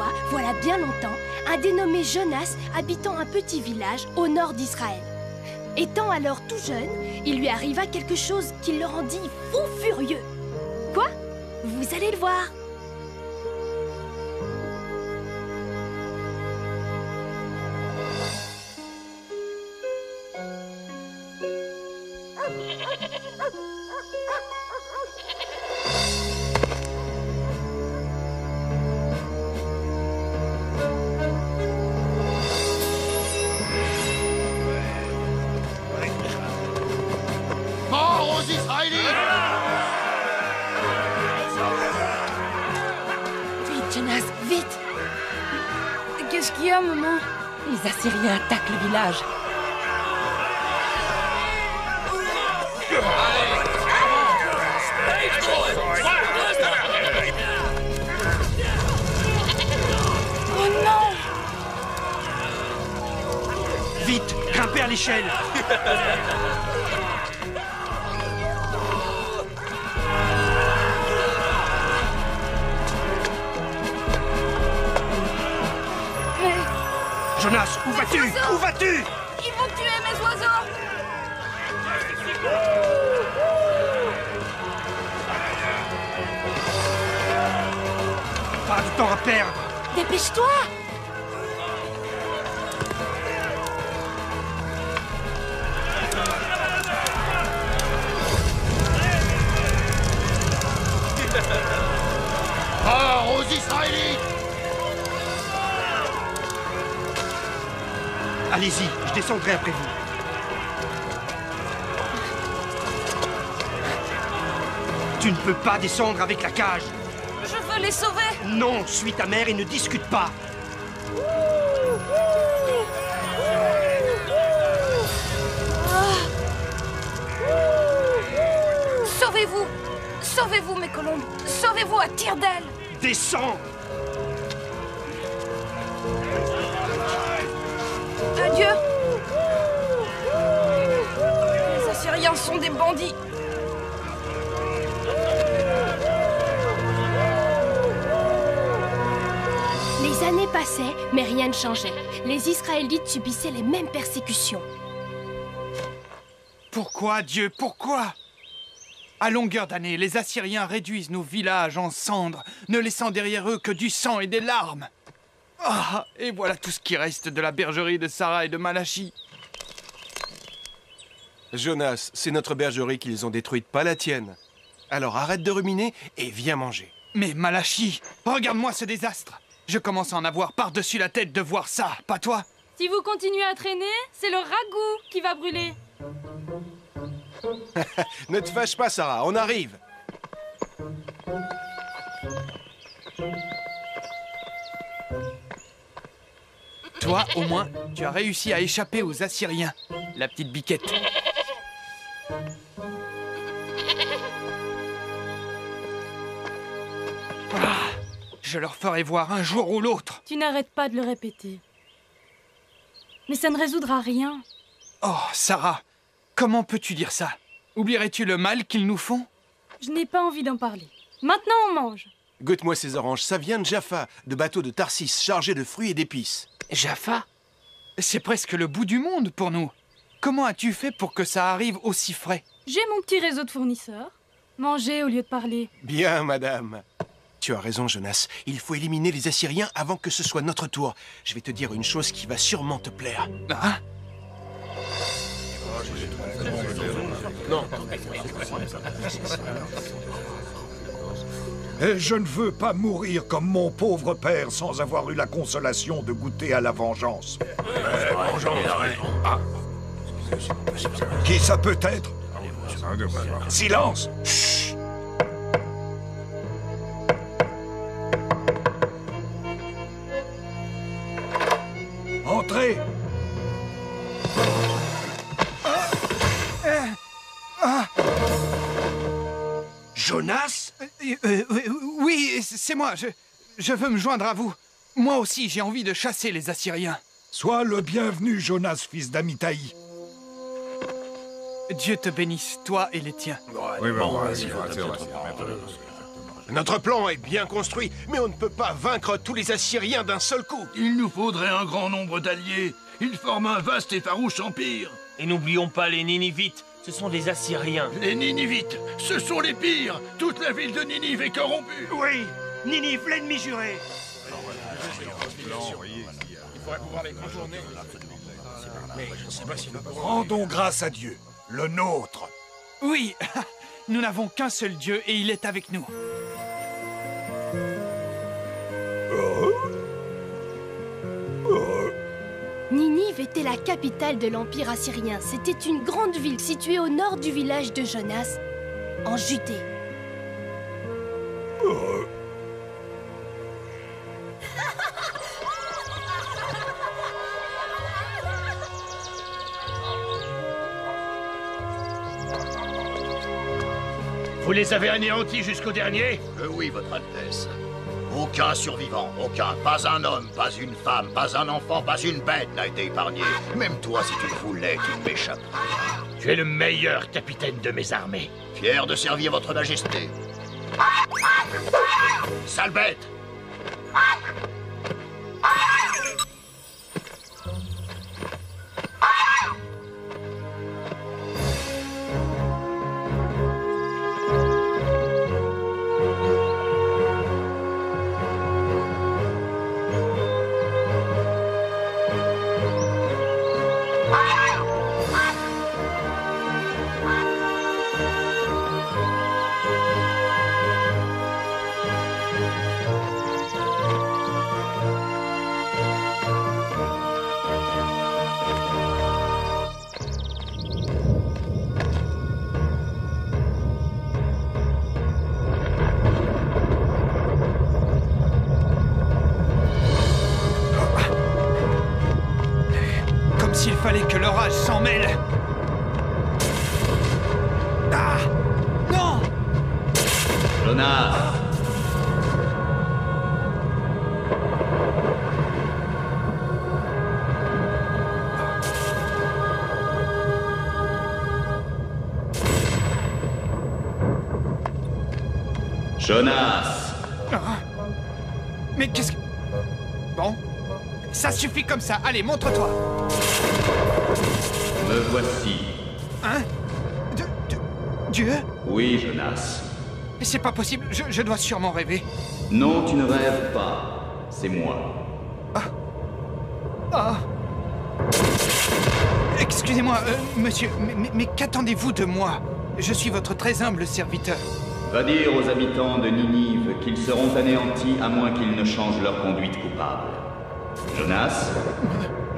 fois, voilà bien longtemps, un dénommé Jonas habitant un petit village au nord d'Israël. Étant alors tout jeune, il lui arriva quelque chose qui le rendit fou furieux. Quoi? Vous allez le voir. Mort aux Israélites! Vite, Jonas, vite! Qu'est-ce qu'il y a, maman? Les Assyriens attaquent le village. Oh non! Vite, grimpez à l'échelle. Mais Jonas, où vas-tu? Où vas-tu? ils vont tuer mes oiseaux! Pas de temps à perdre. Dépêche-toi! Mort aux Israélites! Allez-y, je descendrai après vous. Tu ne peux pas descendre avec la cage. Je veux les sauver! Non, suis ta mère et ne discute pas. Sauvez-vous! Sauvez-vous, mes colombes! Sauvez-vous à tire d'aile! Descends. Adieu! Les Assyriens sont des bandits! Les années passaient, mais rien ne changeait. Les Israélites subissaient les mêmes persécutions. Pourquoi, Dieu, pourquoi? À longueur d'année, les Assyriens réduisent nos villages en cendres, ne laissant derrière eux que du sang et des larmes. Ah, et voilà tout ce qui reste de la bergerie de Sarah et de Malachi. Jonas, c'est notre bergerie qu'ils ont détruite, pas la tienne. Alors arrête de ruminer et viens manger. Mais Malachi, regarde-moi ce désastre. Je commence à en avoir par-dessus la tête de voir ça, pas toi? Si vous continuez à traîner, c'est le ragoût qui va brûler. Ne te fâche pas, Sarah, on arrive. Toi, au moins, tu as réussi à échapper aux Assyriens, la petite biquette. Ah, je leur ferai voir un jour ou l'autre. Tu n'arrêtes pas de le répéter. Mais ça ne résoudra rien. Oh, Sarah, comment peux-tu dire ça? Oublierais-tu le mal qu'ils nous font? Je n'ai pas envie d'en parler. Maintenant, on mange. Goûte-moi ces oranges, ça vient de Jaffa, de bateaux de Tarsis chargés de fruits et d'épices. Jaffa? C'est presque le bout du monde pour nous. Comment as-tu fait pour que ça arrive aussi frais? J'ai mon petit réseau de fournisseurs. Mangez au lieu de parler. Bien, madame. Tu as raison, Jonas. Il faut éliminer les Assyriens avant que ce soit notre tour. Je vais te dire une chose qui va sûrement te plaire. Hein? Et je ne veux pas mourir comme mon pauvre père sans avoir eu la consolation de goûter à la vengeance. Ah. Qui ça peut être? Silence! Chut. Entrez! Jonas? Oui, c'est moi. Je veux me joindre à vous. Moi aussi, j'ai envie de chasser les Assyriens. Sois le bienvenu, Jonas, fils d'Amitai. Dieu te bénisse, toi et les tiens. Oui, bon, vas-y, Notre plan est bien construit, mais on ne peut pas vaincre tous les Assyriens d'un seul coup. Il nous faudrait un grand nombre d'alliés. Ils forment un vaste et farouche empire. Et n'oublions pas les Ninivites. Ce sont des Assyriens. Les Ninivites, ce sont les pires. Toute la ville de Ninive est corrompue. Oui, Ninive, l'ennemi juré. Rendons grâce à Dieu, le nôtre. Oui, nous n'avons qu'un seul Dieu et il est avec nous. Ninive était la capitale de l'Empire assyrien. C'était une grande ville située au nord du village de Jonas, en Judée. Vous les avez anéantis jusqu'au dernier? Oui, Votre Altesse. Aucun survivant, aucun, pas un homme, pas une femme, pas un enfant, pas une bête n'a été épargné. Même toi, si tu le voulais, tu ne m'échapperais pas. Tu es le meilleur capitaine de mes armées. Fier de servir Votre Majesté. Sale bête! S'il fallait que l'orage s'en mêle. Ah! Non! Jonas! Jonas! Ah. Mais qu'est-ce que... Bon. Ça suffit comme ça. Allez, montre-toi. Me voici. Hein? Dieu? Oui, Jonas. C'est pas possible. Je dois sûrement rêver. Non, tu ne rêves pas. C'est moi. Ah. Ah. Excusez-moi, monsieur, mais qu'attendez-vous de moi? Je suis votre très humble serviteur. Va dire aux habitants de Ninive qu'ils seront anéantis à moins qu'ils ne changent leur conduite coupable. Jonas?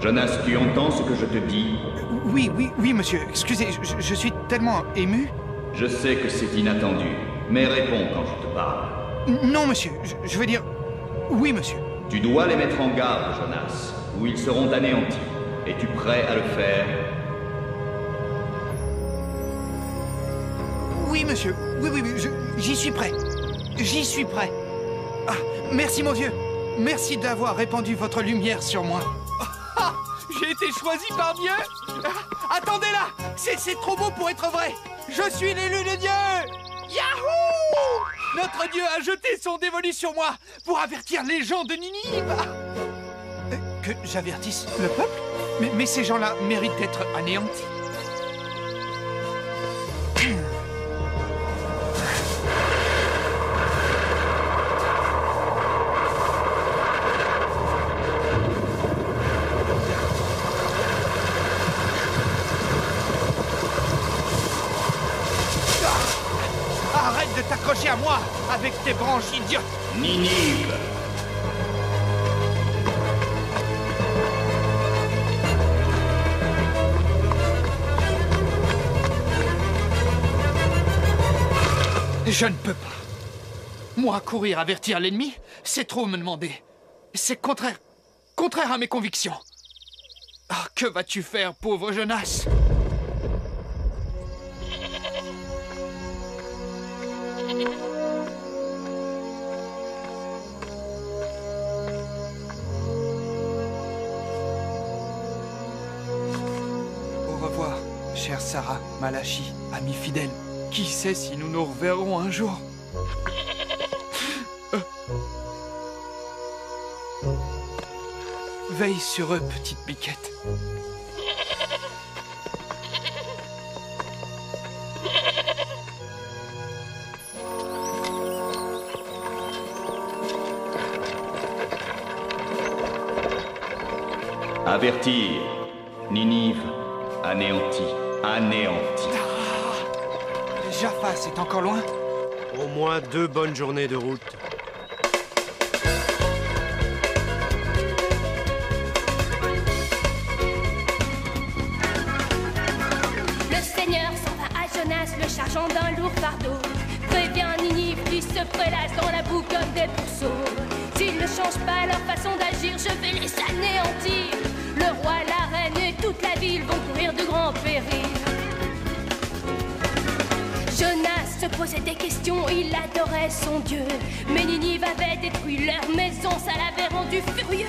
Jonas, tu entends ce que je te dis? Oui, monsieur. Excusez, je suis tellement ému. Je sais que c'est inattendu, mais réponds quand je te parle. Non, monsieur. Je veux dire... Oui, monsieur. Tu dois les mettre en garde, Jonas, ou ils seront anéantis. Es-tu prêt à le faire? Oui, monsieur. Oui, j'y suis prêt. J'y suis prêt. Ah, merci, mon vieux. Merci d'avoir répandu votre lumière sur moi. Ah, j'ai été choisi par Dieu. Ah, attendez là. C'est trop beau pour être vrai. Je suis l'élu de Dieu. Yahoo! Notre Dieu a jeté son dévolu sur moi pour avertir les gens de Ninive. Que j'avertisse le peuple? Mais ces gens-là méritent d'être anéantis. Arrête de t'accrocher à moi avec tes branches idiotes. Ninive! Je ne peux pas. Moi, courir avertir l'ennemi, c'est trop me demander. C'est contraire à mes convictions. Ah, que vas-tu faire, pauvre Jonas? Au revoir, chère Sarah, Malachi, amie fidèle. Qui sait si nous nous reverrons un jour? Veille sur eux, petite biquette. Avertir. Ninive, anéantie. Anéantie. Jaffa, c'est encore loin? Au moins 2 bonnes journées de route. Le Seigneur s'en va à Jonas, le chargeant d'un lourd fardeau. Prévient Ninive qui se prélasse dans la boue comme des pourceaux. S'ils ne changent pas leur façon d'agir, je vais les anéantir. Le roi, la reine et toute la ville vont courir de grands périls. Jonas se posait des questions, il adorait son Dieu. Mais Ninive avait détruit leur maison, ça l'avait rendu furieux.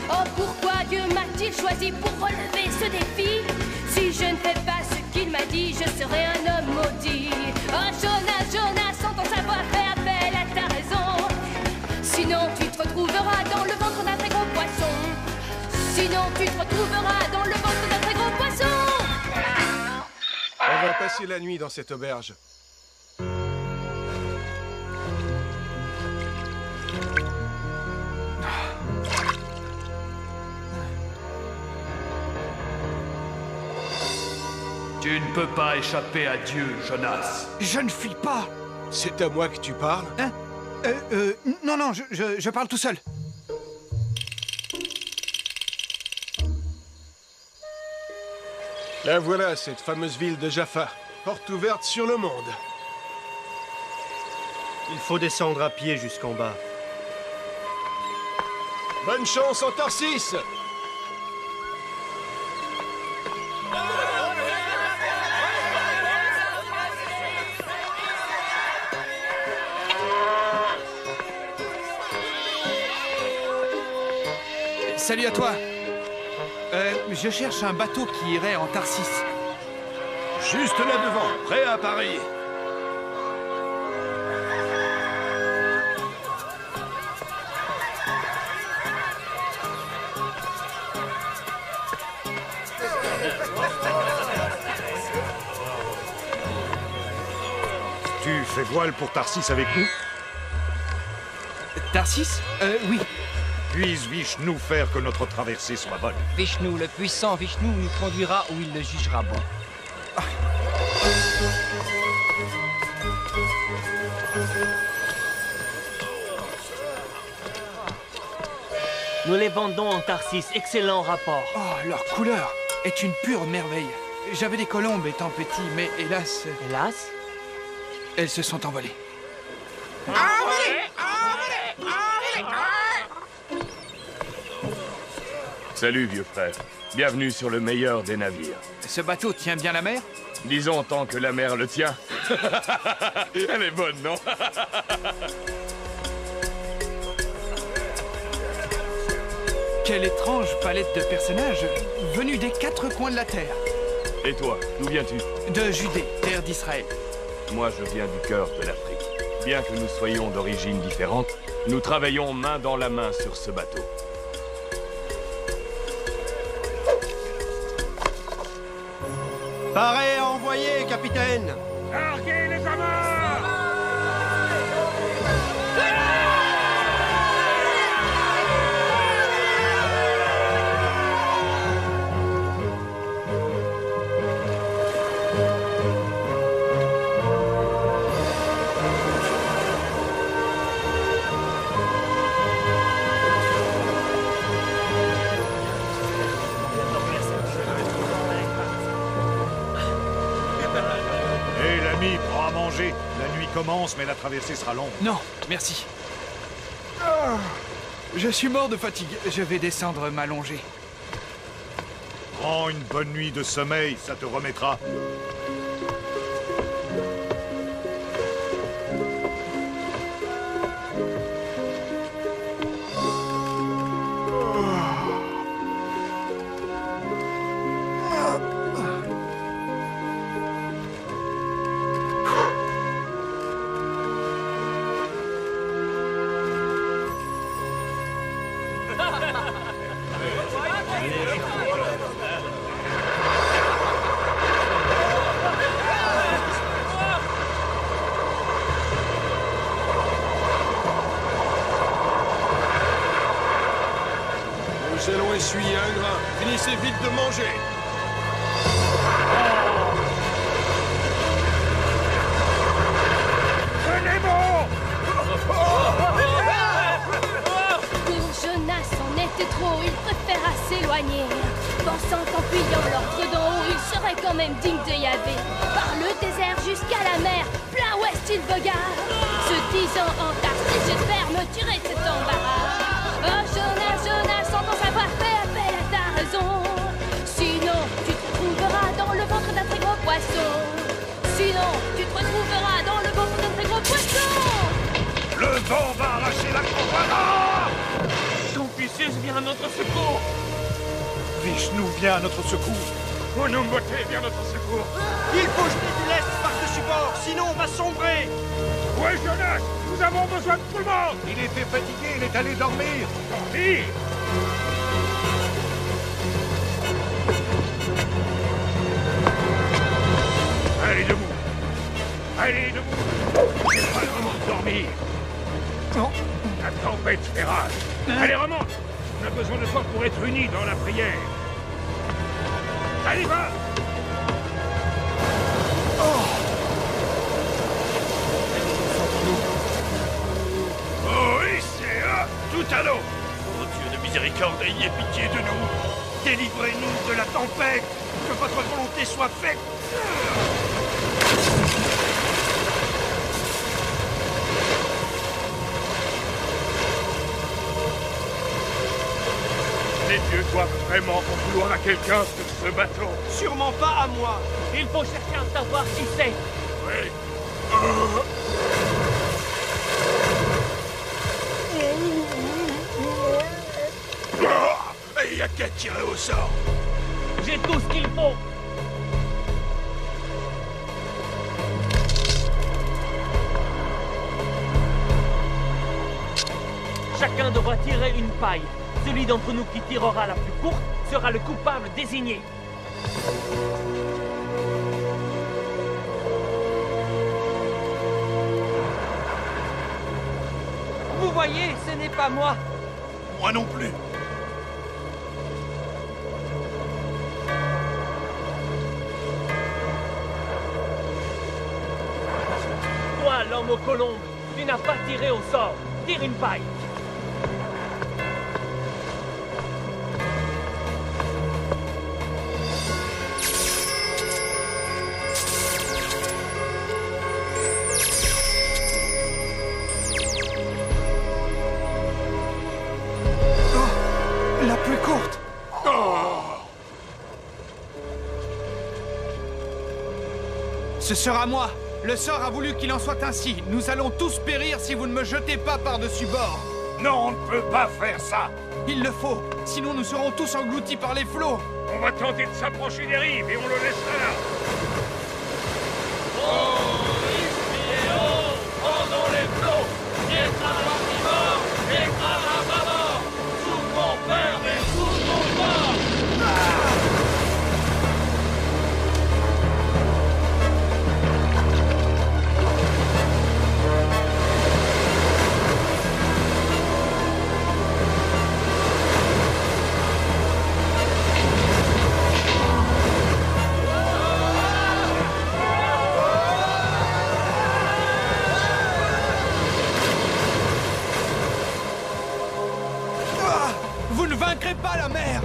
Oh, pourquoi Dieu m'a-t-il choisi pour relever ce défi? Si je ne fais pas ce qu'il m'a dit, je serai un homme maudit. Oh, Jonas, Jonas, sans ton savoir, fais appel à ta raison. Sinon tu te retrouveras dans le ventre d'un très gros poisson. Sinon tu te retrouveras dans le ventre d'un très gros poisson. On va passer la nuit dans cette auberge. Tu ne peux pas échapper à Dieu, Jonas. Je ne fuis pas. C'est à moi que tu parles? Hein? Non, je parle tout seul. La voilà, cette fameuse ville de Jaffa. Porte ouverte sur le monde. Il faut descendre à pied jusqu'en bas. Bonne chance en Tarsis! Salut à toi. Je cherche un bateau qui irait en Tarsis. Juste là devant, prêt à parier. Tu fais voile pour Tarsis avec nous? Tarsis? Oui. Puisse Vishnu faire que notre traversée soit bonne. Vishnu, le puissant Vishnu, nous conduira où il le jugera bon. Nous les vendons en Tarsis, excellent rapport. Oh, leur couleur est une pure merveille. J'avais des colombes étant petit, mais hélas... Hélas? Elles se sont envolées. Salut, vieux frère. Bienvenue sur le meilleur des navires. Ce bateau tient bien la mer? Disons tant que la mer le tient. Elle est bonne, non? Quelle étrange palette de personnages venus des 4 coins de la terre. Et toi, d'où viens-tu? De Judée, terre d'Israël. Moi, je viens du cœur de l'Afrique. Bien que nous soyons d'origines différentes, nous travaillons main dans la main sur ce bateau. Parez à envoyer, capitaine! Larguez les amarres! Hé, l'ami, prends à manger. La nuit commence, mais la traversée sera longue. Non, merci. Je suis mort de fatigue. Je vais descendre m'allonger. Prends une bonne nuit de sommeil, ça te remettra. faim. Finissez vite de manger. Venez-moi! Pour Jonas en était trop, il préféra s'éloigner, pensant qu'en fuyant l'ordre d'en haut, il serait quand même digne de Yahvé. Par le désert jusqu'à la mer, plein ouest il vogua, se disant en Tarsis, j'espère me tirer de cet embarras. Oh Jonas, Jonas, sans ton savoir, fais appel à ta raison, sinon tu te retrouveras dans le ventre d'un très gros poisson. Sinon tu te retrouveras dans le ventre d'un très gros poisson. Le vent va arracher la campana! Confucius vient à notre secours! Vishnu vient à notre secours. Onumboté vient à notre secours. Il faut jeter du lest par-dessus bord, sinon on va sombrer. Ouais, Jonas, nous avons besoin de tout le monde. Il était fatigué, il est allé dormir. Dormir? Allez, debout. Allez, debout. C'est pas le moment de dormir. Non. La tempête fait rage. Allez, remonte. On a besoin de toi pour être unis dans la prière. Allez, va. Oh, oui, c'est tout à l'eau. Oh Dieu de miséricorde, ayez pitié de nous. Délivrez-nous de la tempête. Que votre volonté soit faite. Les dieux doivent vraiment en vouloir à quelqu'un sur ce bateau. Sûrement pas à moi. Il faut chercher à savoir qui c'est. Oui. Il n'y a qu'à tirer au sort. J'ai tout ce qu'il faut. Chacun devra tirer une paille. Celui d'entre nous qui tirera la plus courte sera le coupable désigné. Vous voyez, ce n'est pas moi. Moi non plus. Toi, l'homme aux colombes, tu n'as pas tiré au sort. Tire une paille. La plus courte. Ce sera moi. Le sort a voulu qu'il en soit ainsi. Nous allons tous périr si vous ne me jetez pas par-dessus bord. Non, on ne peut pas faire ça. Il le faut. Sinon nous serons tous engloutis par les flots. On va tenter de s'approcher des rives et on le laissera là. Pendant les flots, écrase à bord, écrase à bâbord, sous mon père et sous mon bord. Vous ne vaincrez pas la mer.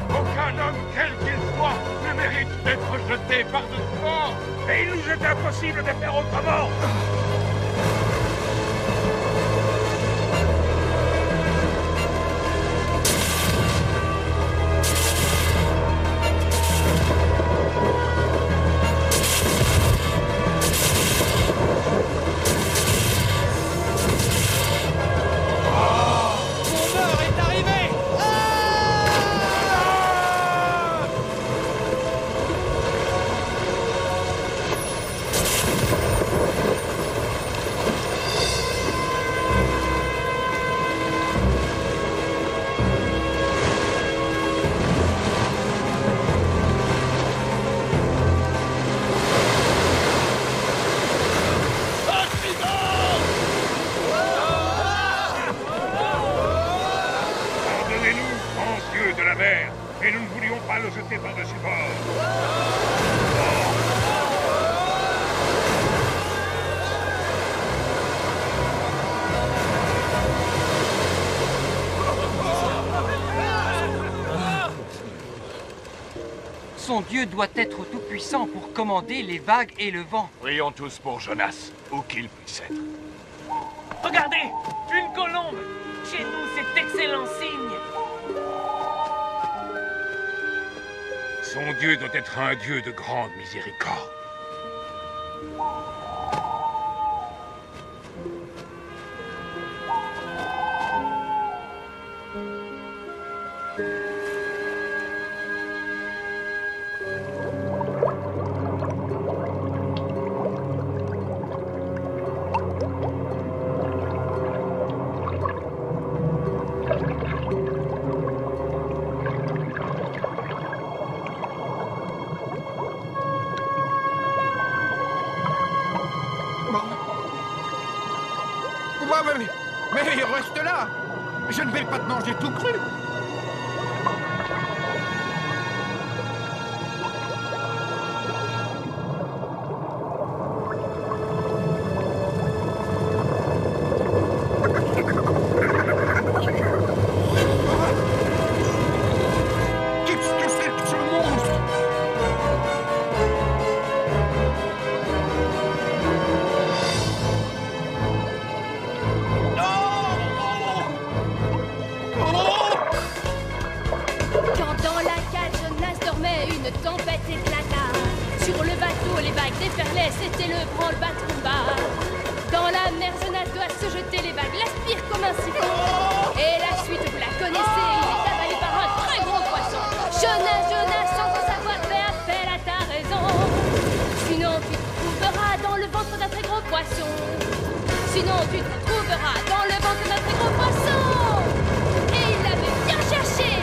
Aucun homme, quel qu'il soit, ne mérite d'être jeté par-dessus bord. Et il nous est impossible de faire autrement. Mon heure est arrivée. et nous ne voulions pas le jeter par-dessus bord. Son dieu doit être tout-puissant pour commander les vagues et le vent. Prions tous pour Jonas, où qu'il puisse être. Regardez, une colombe. Chez nous, c'est excellent signe. Son dieu doit être un dieu de grande miséricorde. Mais reste là! Je ne vais pas te manger tout cru! Qu'est-ce que c'est que ce monstre? Tempête éclata. Sur le bateau, les vagues déferlaient, c'était le branle-bas de combat. Dans la mer, Jonas doit se jeter, les vagues l'aspirent comme un siphon. Et la suite, vous la connaissez, il est avalé par un très gros poisson. Jonas, Jonas, sans ton savoir, fais appel à ta raison. Sinon, tu te trouveras dans le ventre d'un très gros poisson. Sinon, tu te trouveras dans le ventre d'un très gros poisson. Et il l'avait bien cherché.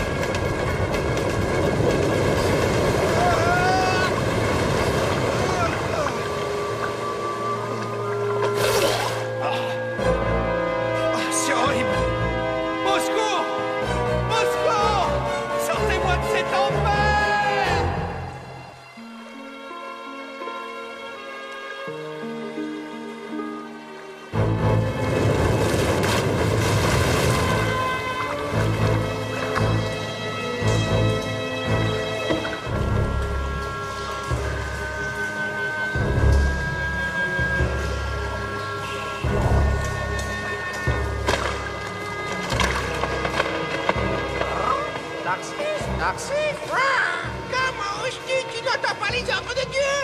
Comment oses-tu? Tu n'entends pas les ordres de Dieu?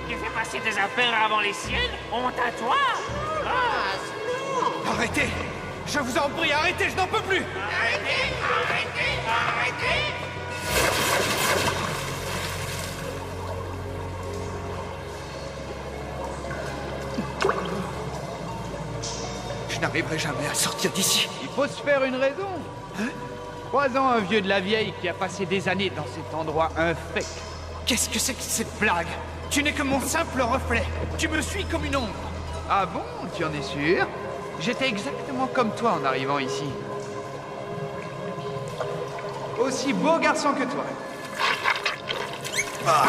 Tu fais passer tes appels avant les siennes? Honte à toi! Non! Arrêtez! Je vous en prie, arrêtez, je n'en peux plus! Arrêtez! Arrêtez! Arrêtez! Je n'arriverai jamais à sortir d'ici. Il faut se faire une raison. Hein? Croisant un vieux de la vieille qui a passé des années dans cet endroit infect. Qu'est-ce que c'est que cette blague? Tu n'es que mon simple reflet. Tu me suis comme une ombre. Ah bon? Tu en es sûr? J'étais exactement comme toi en arrivant ici. Aussi beau garçon que toi. Ah.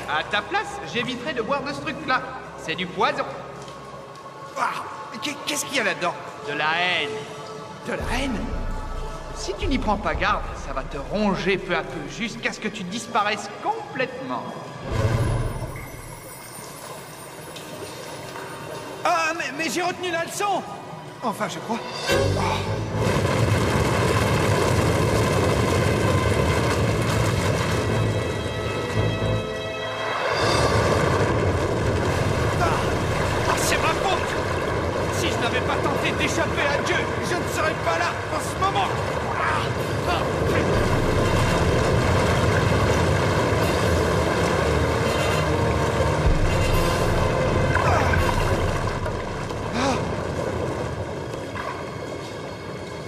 À ta place, j'éviterais de boire de ce truc-là. C'est du poison. Qu'est-ce qu'il y a là-dedans? De la haine. De la haine? Si tu n'y prends pas garde, ça va te ronger peu à peu, jusqu'à ce que tu disparaisses complètement. Ah, mais j'ai retenu la leçon! Enfin, je crois. C'est ma faute! Si je n'avais pas tenté d'échapper à Dieu, je ne serais pas là en ce moment!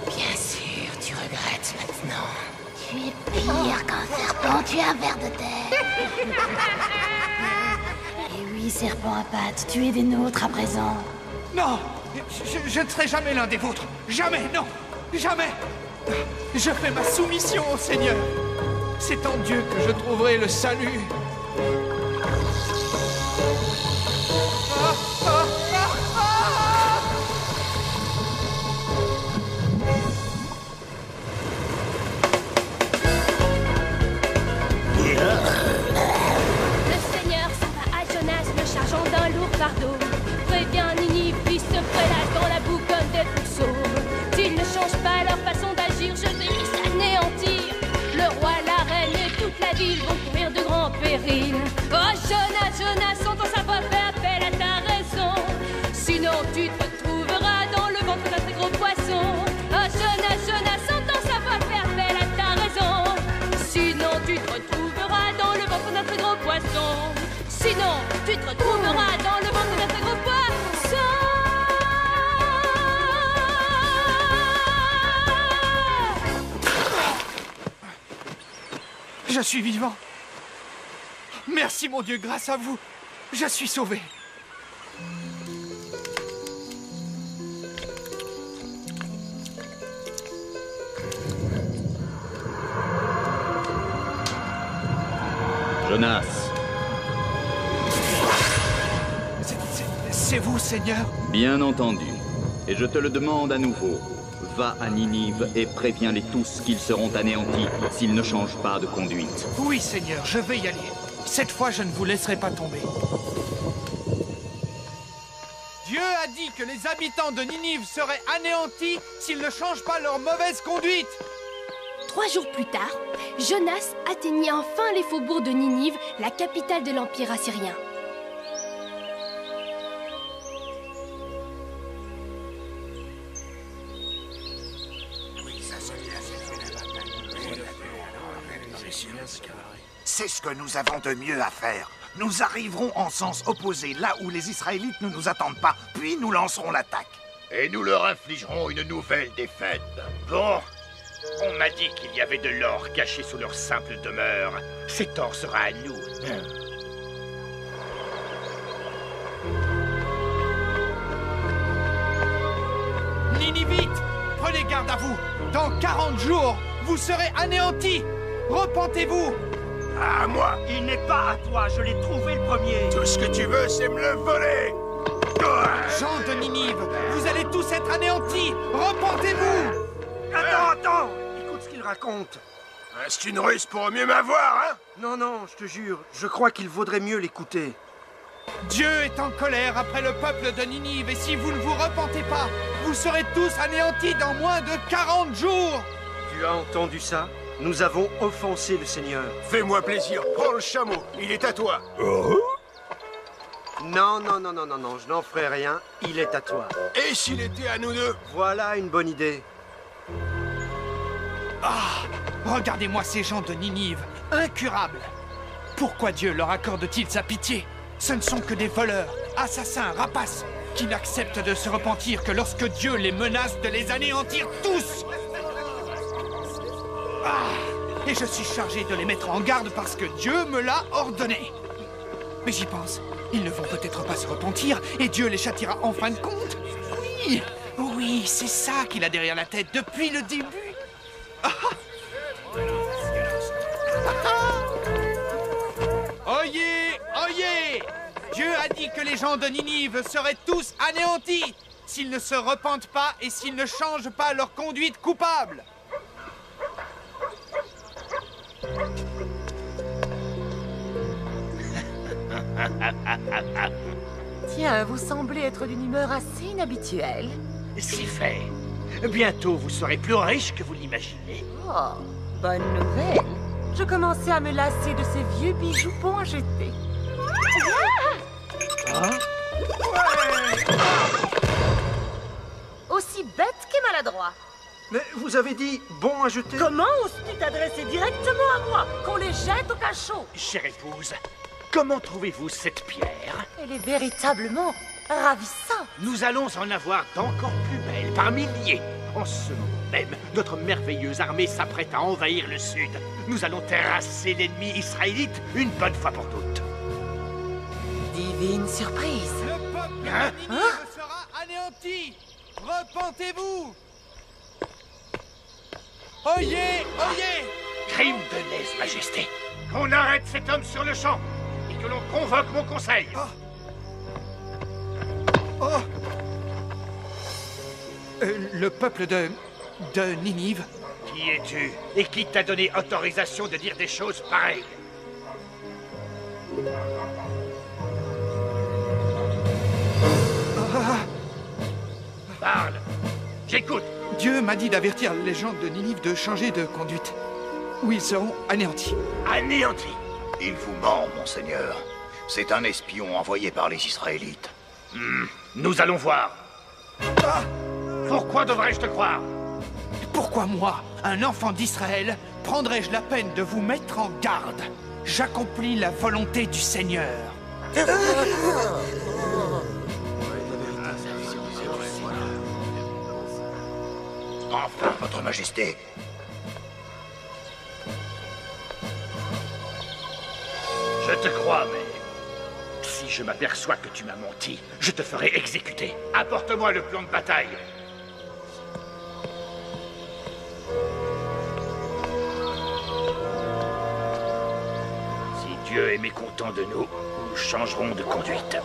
Bien sûr, tu regrettes maintenant. Tu es pire qu'un serpent, tu es un ver de terre. Et oui, serpent à pattes, tu es des nôtres à présent. Non! Je ne serai jamais l'un des vôtres. Jamais, non. Jamais. Je fais ma soumission au Seigneur. C'est en Dieu que je trouverai le salut. D'un lourd fardeau, préviens Ninive, puis se prélasse dans la boue comme des pourceaux. S'ils ne changent pas leur façon d'agir, je vais les anéantir. Le roi, la reine et toute la ville vont courir de grands périls. Oh Jonas, Jonas, entends sa voix, fais appel à ta raison. Sinon tu te retrouveras dans le ventre d'un très gros poisson. Oh Jonas, Jonas, entends sa voix, fais appel à ta raison. Sinon tu te retrouveras dans le ventre d'un très gros poisson. Sinon, tu te retrouveras dans le ventre d'un très gros poisson. Je suis vivant. Merci mon Dieu, grâce à vous, je suis sauvé. Jonas. C'est vous, Seigneur? Bien entendu. Et je te le demande à nouveau. Va à Ninive et préviens-les tous qu'ils seront anéantis s'ils ne changent pas de conduite. Oui, Seigneur, je vais y aller. Cette fois, je ne vous laisserai pas tomber. Dieu a dit que les habitants de Ninive seraient anéantis s'ils ne changent pas leur mauvaise conduite. 3 jours plus tard, Jonas atteignit enfin les faubourgs de Ninive, la capitale de l'Empire assyrien. C'est ce que nous avons de mieux à faire. Nous arriverons en sens opposé, là où les Israélites ne nous attendent pas, puis nous lancerons l'attaque. Et nous leur infligerons une nouvelle défaite. Bon, on m'a dit qu'il y avait de l'or caché sous leur simple demeure. Cet or sera à nous. Ninivites, prenez garde à vous. Dans 40 jours, vous serez anéantis. Repentez-vous. À moi. Il n'est pas à toi, je l'ai trouvé le premier. Tout ce que tu veux, c'est me le voler. Gens de Ninive, vous allez tous être anéantis. Repentez-vous. Attends. Écoute ce qu'il raconte. C'est une ruse pour mieux m'avoir, hein? Non, je te jure, je crois qu'il vaudrait mieux l'écouter. Dieu est en colère après le peuple de Ninive, et si vous ne vous repentez pas, vous serez tous anéantis dans moins de 40 jours. Tu as entendu ça? Nous avons offensé le Seigneur. Fais-moi plaisir, prends le chameau, il est à toi. Non, je n'en ferai rien, il est à toi. Et s'il était à nous deux? Voilà une bonne idée. Ah, regardez-moi ces gens de Ninive, incurables. Pourquoi Dieu leur accorde-t-il sa pitié? Ce ne sont que des voleurs, assassins, rapaces, qui n'acceptent de se repentir que lorsque Dieu les menace de les anéantir tous. Ah, et je suis chargé de les mettre en garde parce que Dieu me l'a ordonné. Mais j'y pense, ils ne vont peut-être pas se repentir et Dieu les châtiera en fin de compte. Oui, c'est ça qu'il a derrière la tête depuis le début. Oyez! Dieu a dit que les gens de Ninive seraient tous anéantis s'ils ne se repentent pas et s'ils ne changent pas leur conduite coupable. Tiens, vous semblez être d'une humeur assez inhabituelle. C'est fait. Bientôt, vous serez plus riche que vous l'imaginez. Oh, bonne nouvelle. Je commençais à me lasser de ces vieux bijoux bons à jeter. Aussi bête que maladroit. Mais vous avez dit bon à jeter? Comment oses-tu t'adresser directement à moi? Qu'on les jette au cachot? Chère épouse, comment trouvez-vous cette pierre? Elle est véritablement ravissante. Nous allons en avoir d'encore plus belles, par milliers. En ce moment même, notre merveilleuse armée s'apprête à envahir le sud. Nous allons terrasser l'ennemi israélite une bonne fois pour toutes. Divine surprise. Le peuple de Ninive sera anéanti. anéantis! Repentez-vous! Oyez! Oyez! Crime de lèse-majesté. Qu'on arrête cet homme sur le champ et que l'on convoque mon conseil. Le peuple de Ninive. Qui es-tu? Et qui t'a donné autorisation de dire des choses pareilles? Parle. J'écoute. Dieu m'a dit d'avertir les gens de Ninive de changer de conduite. Ou ils seront anéantis. Anéantis? Il vous ment, monseigneur. C'est un espion envoyé par les Israélites. Nous allons voir. Pourquoi devrais-je te croire? Pourquoi moi, un enfant d'Israël, prendrais-je la peine de vous mettre en garde? J'accomplis la volonté du Seigneur. Enfin, votre majesté. Je te crois, mais si je m'aperçois que tu m'as menti, je te ferai exécuter. Apporte-moi le plan de bataille. Si Dieu est mécontent de nous, nous changerons de conduite.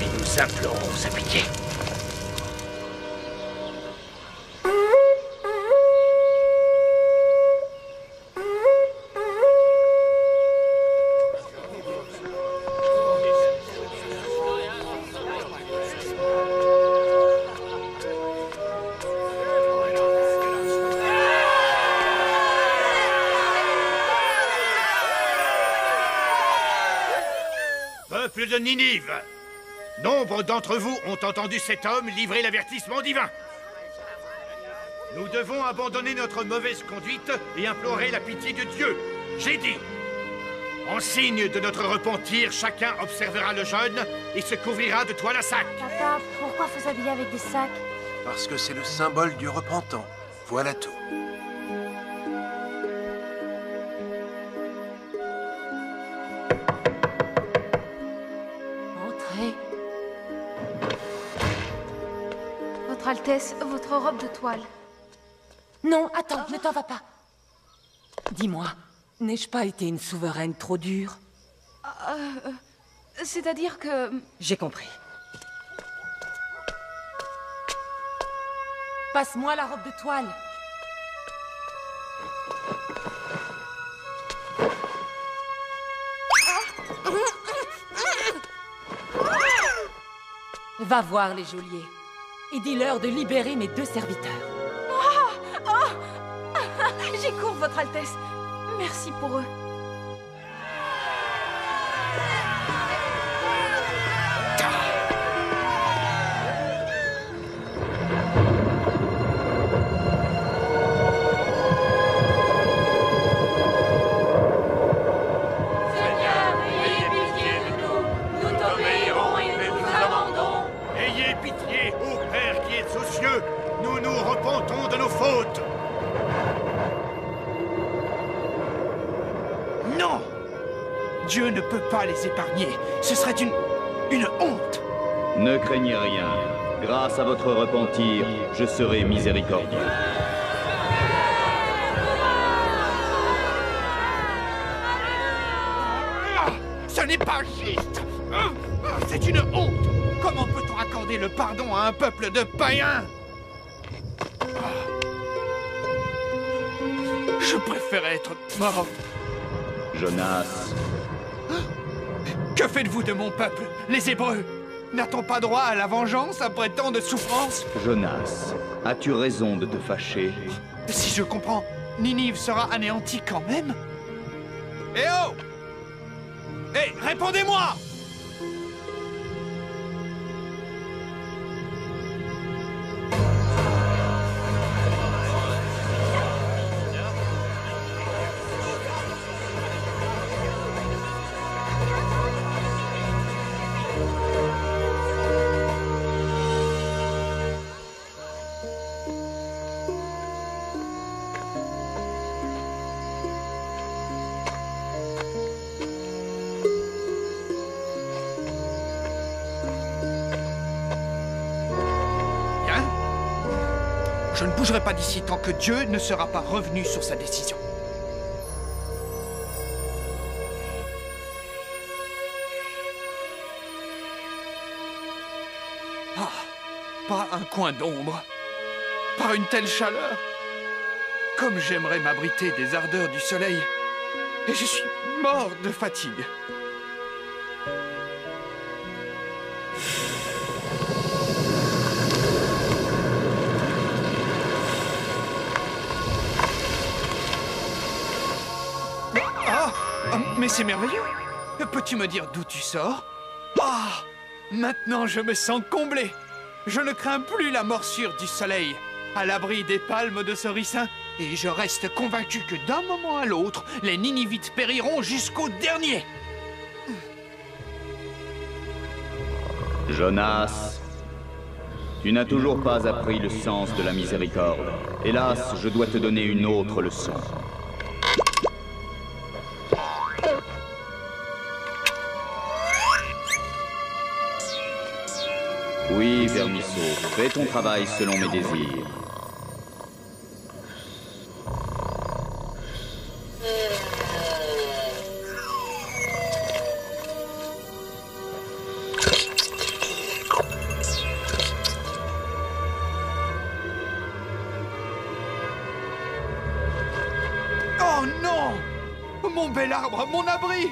Et nous implorons sa pitié. Peuple de Ninive, nombre d'entre vous ont entendu cet homme livrer l'avertissement divin. Nous devons abandonner notre mauvaise conduite et implorer la pitié de Dieu. J'ai dit, en signe de notre repentir, chacun observera le jeûne et se couvrira de toile à sac. Papa, pourquoi faut s'habiller avec des sacs? Parce que c'est le symbole du repentant. Voilà tout. Votre Altesse, votre robe de toile. Non, attends, ne t'en va pas. Dis-moi, n'ai-je pas été une souveraine trop dure? C'est-à-dire que... J'ai compris. Passe-moi la robe de toile. Va voir les geôliers et dis-leur de libérer mes 2 serviteurs. J'y cours, votre Altesse. Merci pour eux. Nous nous repentons de nos fautes. Non! Dieu ne peut pas les épargner. Ce serait une honte. Ne craignez rien. Grâce à votre repentir, je serai miséricordieux. Ce n'est pas juste. C'est une honte. Comment peut-on accorder le pardon à un peuple de païens? Je préfère être mort. Jonas. Que faites-vous de mon peuple, les Hébreux? N'a-t-on pas droit à la vengeance après tant de souffrances? Jonas, as-tu raison de te fâcher? Si je comprends, Ninive sera anéantie quand même? Eh oh! Eh, répondez-moi! bougerai pas d'ici tant que Dieu ne sera pas revenu sur sa décision. Ah, pas un coin d'ombre, pas une telle chaleur. Comme j'aimerais m'abriter des ardeurs du soleil. Et je suis mort de fatigue. Mais c'est merveilleux. Peux-tu me dire d'où tu sors? Ah, maintenant je me sens comblé. Je ne crains plus la morsure du soleil, à l'abri des palmes de ce ricin. Et je reste convaincu que d'un moment à l'autre, les Ninivites périront jusqu'au dernier. Jonas, tu n'as toujours pas appris le sens de la miséricorde. Hélas, je dois te donner une autre leçon. Oui, Vermisseau, fais ton travail selon mes désirs. Oh non! Mon bel arbre, mon abri!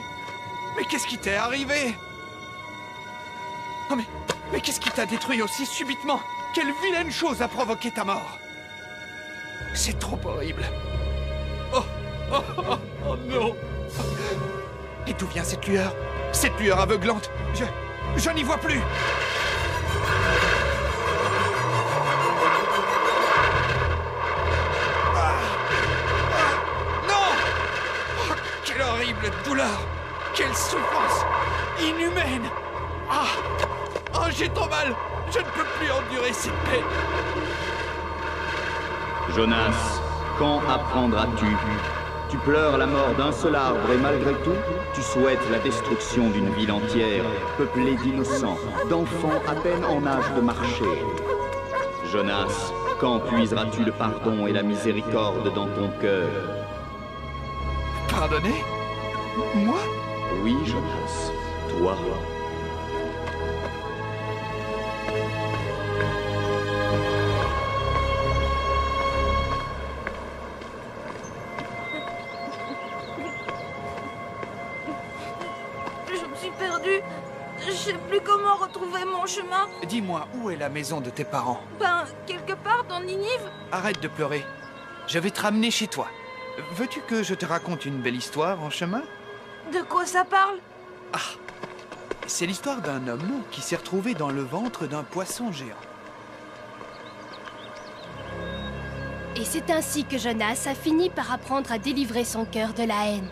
Mais qu'est-ce qui t'est arrivé? Oh mais qu'est-ce qui t'a détruit aussi subitement? Quelle vilaine chose a provoqué ta mort? C'est trop horrible. Oh non! Et d'où vient cette lueur? Cette lueur aveuglante? Je n'y vois plus! Non! Quelle horrible douleur! Quelle souffrance inhumaine! Oh, j'ai trop mal! Je ne peux plus endurer cette peine! Jonas, quand apprendras-tu? Tu pleures la mort d'un seul arbre et malgré tout, tu souhaites la destruction d'une ville entière, peuplée d'innocents, d'enfants à peine en âge de marcher. Jonas, quand puiseras-tu le pardon et la miséricorde dans ton cœur? Pardonner? Moi? Oui, Jonas, toi. Je sais plus comment retrouver mon chemin. Dis-moi, où est la maison de tes parents? Ben, quelque part dans Ninive. Arrête de pleurer. Je vais te ramener chez toi. Veux-tu que je te raconte une belle histoire en chemin? De quoi ça parle? Ah, c'est l'histoire d'un homme qui s'est retrouvé dans le ventre d'un poisson géant. Et c'est ainsi que Jonas a fini par apprendre à délivrer son cœur de la haine.